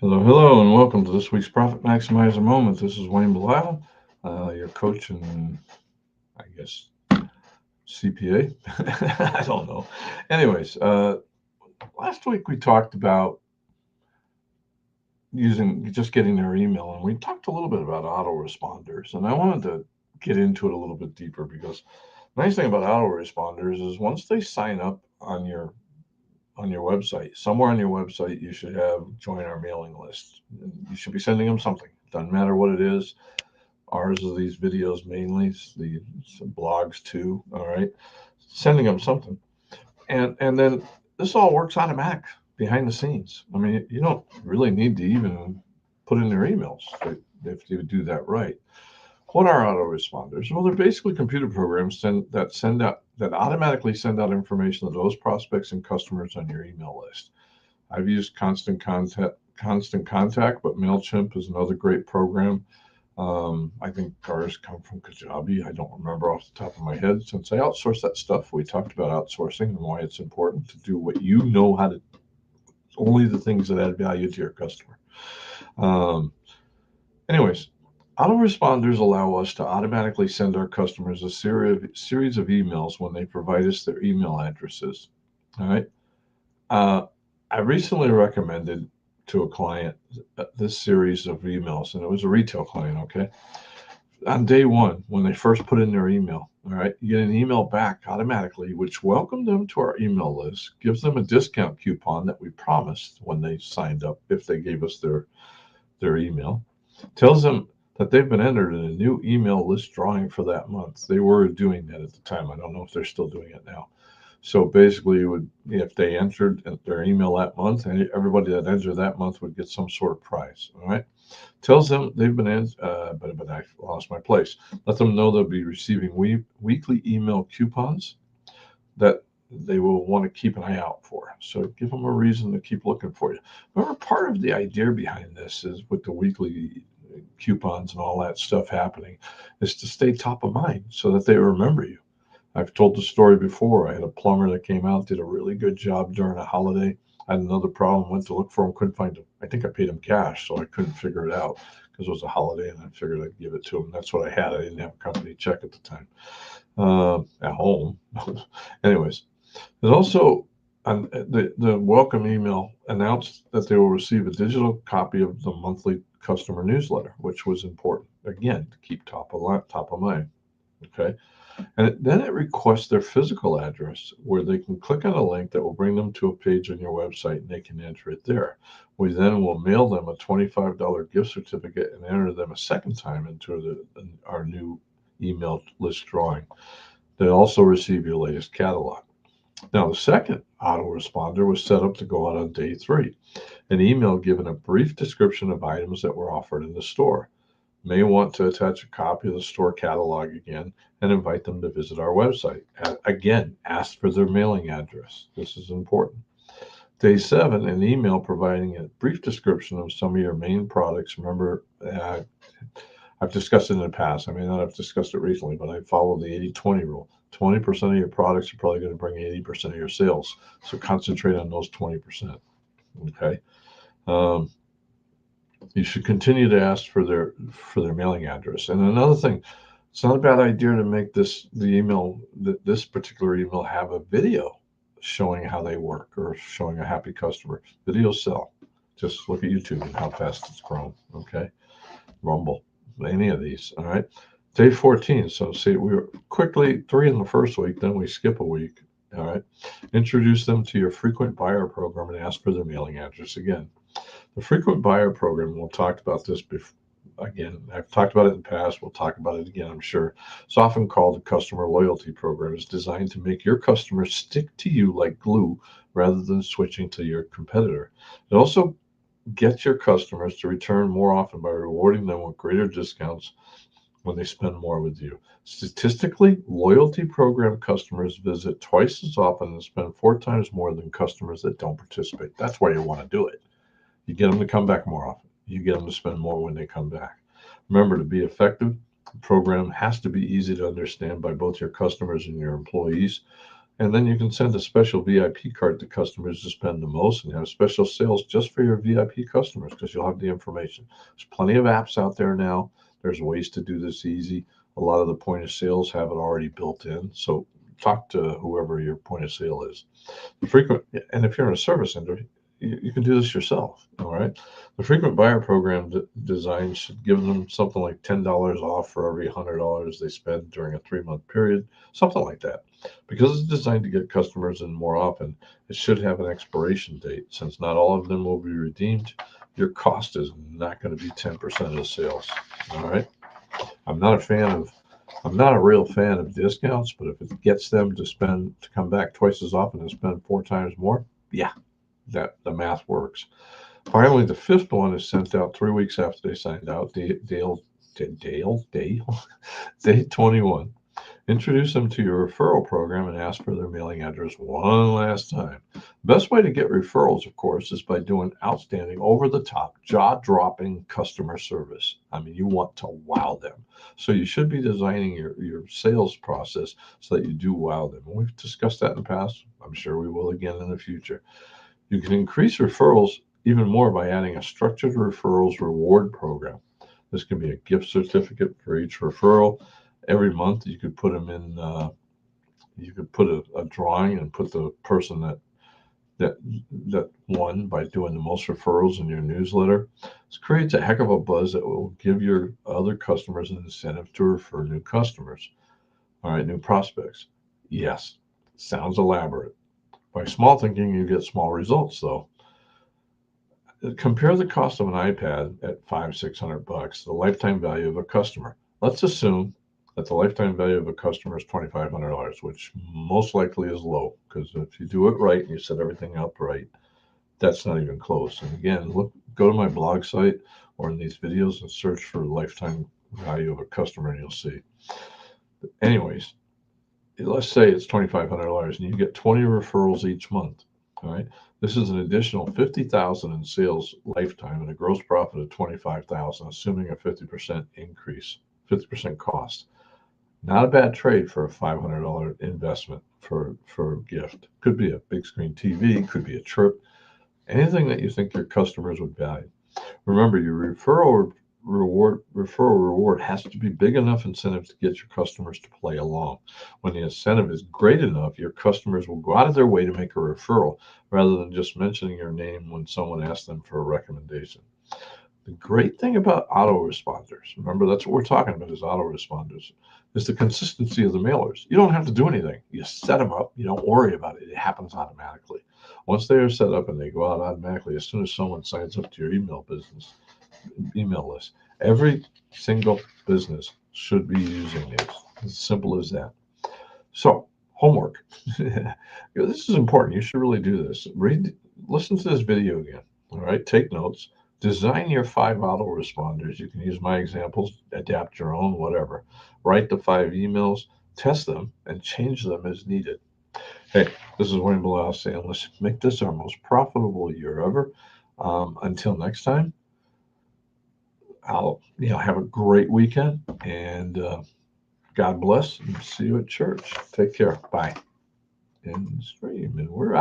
Hello, hello, and welcome to this week's Profit Maximizer Moment. This is Wayne Belial, your coach and I guess CPA. I don't know. Anyways, last week we talked about just getting their email, and we talked a little bit about autoresponders, and I wanted to get into it a little bit deeper because the nice thing about autoresponders is once they sign up on your website. Somewhere on your website, you should have join our mailing list. You should be sending them something. Doesn't matter what it is. Ours are these videos mainly, the blogs too. All right, sending them something, and then this all works automatic behind the scenes. I mean, you don't really need to even put in their emails if you do that right. What are autoresponders? Well, they're basically computer programs that automatically send out information to those prospects and customers on your email list. I've used Constant Contact, but Mailchimp is another great program. I think ours come from Kajabi. I don't remember off the top of my head. Since I outsource that stuff, we talked about outsourcing and why it's important to do what you know how to, only the things that add value to your customer. Um, Anyways, autoresponders allow us to automatically send our customers a series of emails when they provide us their email addresses. All right. Uh, I recently recommended to a client this series of emails, and it was a retail client. Okay. On day one, when they first put in their email, all right, you get an email back automatically, which welcomed them to our email list, gives them a discount coupon that we promised when they signed up if they gave us their email, tells them that they've been entered in a new email list drawing for that month. They were doing that at the time. I don't know if they're still doing it now. So basically, if they entered their email that month, and everybody that entered that month would get some sort of prize. All right. Tells them they've been in, but I lost my place. Let them know they'll be receiving weekly email coupons that they will want to keep an eye out for. So give them a reason to keep looking for you. Remember, part of the idea behind this is with the weekly coupons and all that stuff happening is to stay top of mind so that they remember you. I've told the story before. I had a plumber that came out, did a really good job during a holiday. I had another problem, went to look for him, couldn't find him. I think I paid him cash, so I couldn't figure it out because it was a holiday and I figured I'd give it to him. That's what I had. I didn't have a company check at the time at home. Anyways, there's also the welcome email announced that they will receive a digital copy of the monthly customer newsletter, which was important again to keep top of mind. Okay, and then it requests their physical address where they can click on a link that will bring them to a page on your website and they can enter it there. We then will mail them a $25 gift certificate and enter them a second time into our new email list drawing. They also receive your latest catalog. Now, the second autoresponder was set up to go out on day three. An email giving a brief description of items that were offered in the store. May want to attach a copy of the store catalog again and invite them to visit our website. Again, ask for their mailing address. This is important. Day seven, an email providing a brief description of some of your main products. Remember, I've discussed it in the past. I may not have discussed it recently, but I follow the 80-20 rule. 20% of your products are probably going to bring 80% of your sales. So concentrate on those 20%. Okay. Um, you should continue to ask for their mailing address. And another thing, it's not a bad idea to make this particular email have a video showing how they work or showing a happy customer. Videos sell. Just look at YouTube and how fast it's grown. Okay. Rumble, any of these. All right. Day 14. So see, we were quickly 3 in the first week, then we skip a week. All right. Introduce them to your frequent buyer program and ask for their mailing address again. The frequent buyer program, we'll talk about this before. Again, I've talked about it in the past. We'll talk about it again, I'm sure. It's often called a customer loyalty program. It's designed to make your customers stick to you like glue rather than switching to your competitor. It also gets your customers to return more often by rewarding them with greater discounts when they spend more with you. Statistically, loyalty program customers visit twice as often and spend 4 times more than customers that don't participate. That's why you want to do it. You get them to come back more often. You get them to spend more when they come back. Remember, to be effective, the program has to be easy to understand by both your customers and your employees. And then you can send a special VIP card to customers to spend the most and have special sales just for your VIP customers because you'll have the information. There's plenty of apps out there now. There's ways to do this easy. A lot of the point of sales have it already built in. So talk to whoever your point of sale is. The frequent, and if you're in a service industry, you can do this yourself. All right. The frequent buyer program design should give them something like $10 off for every $100 they spend during a 3-month period, something like that. Because it's designed to get customers in more often, it should have an expiration date. Since not all of them will be redeemed, your cost is not going to be 10% of the sales. All right. I'm not a fan of I'm not a real fan of discounts, but if it gets them to come back twice as often and spend 4 times more, yeah, that the math works. Finally, the fifth one is sent out 3 weeks after they signed out. Day 21. Introduce them to your referral program and ask for their mailing address one last time. The best way to get referrals, of course, is by doing outstanding, over the top, jaw dropping customer service. I mean, you want to wow them. So you should be designing your sales process so that you do wow them. And we've discussed that in the past. I'm sure we will again in the future. You can increase referrals even more by adding a structured referrals reward program. This can be a gift certificate for each referral. Every month, you could put them in. You could put a drawing and put the person that that won by doing the most referrals in your newsletter. This creates a heck of a buzz that will give your other customers an incentive to refer new customers. All right, new prospects. Yes, sounds elaborate. By small thinking, you get small results, though. Compare the cost of an iPad at $500-600 to the lifetime value of a customer. Let's assume that the lifetime value of a customer is $2,500, which most likely is low because if you do it right and you set everything up right, that's not even close. And again, go to my blog site or in these videos and search for lifetime value of a customer and you'll see. Anyways, let's say it's $2,500 and you get 20 referrals each month. All right. This is an additional $50,000 in sales lifetime and a gross profit of $25,000, assuming a 50% increase, 50% cost. Not a bad trade for a $500 investment for a gift. Could be a big screen TV, could be a trip, anything that you think your customers would value. Remember, your referral reward has to be big enough incentive to get your customers to play along. When the incentive is great enough, your customers will go out of their way to make a referral rather than just mentioning your name when someone asks them for a recommendation. The great thing about autoresponders, remember that's what we're talking about is autoresponders, is the consistency of the mailers. You don't have to do anything. You set them up. You don't worry about it. It happens automatically. Once they are set up and they go out automatically, as soon as someone signs up to your email list, every single business should be using these. As simple as that. So, homework. This is important. You should really do this. Listen to this video again. All right. Take notes. Design your 5 autoresponders. You can use my examples, adapt your own, whatever. Write the 5 emails, test them, and change them as needed. Hey, this is Wayne Blau saying, let's make this our most profitable year ever. Until next time, I'll have a great weekend and God bless and see you at church. Take care. Bye. And stream, and we're out.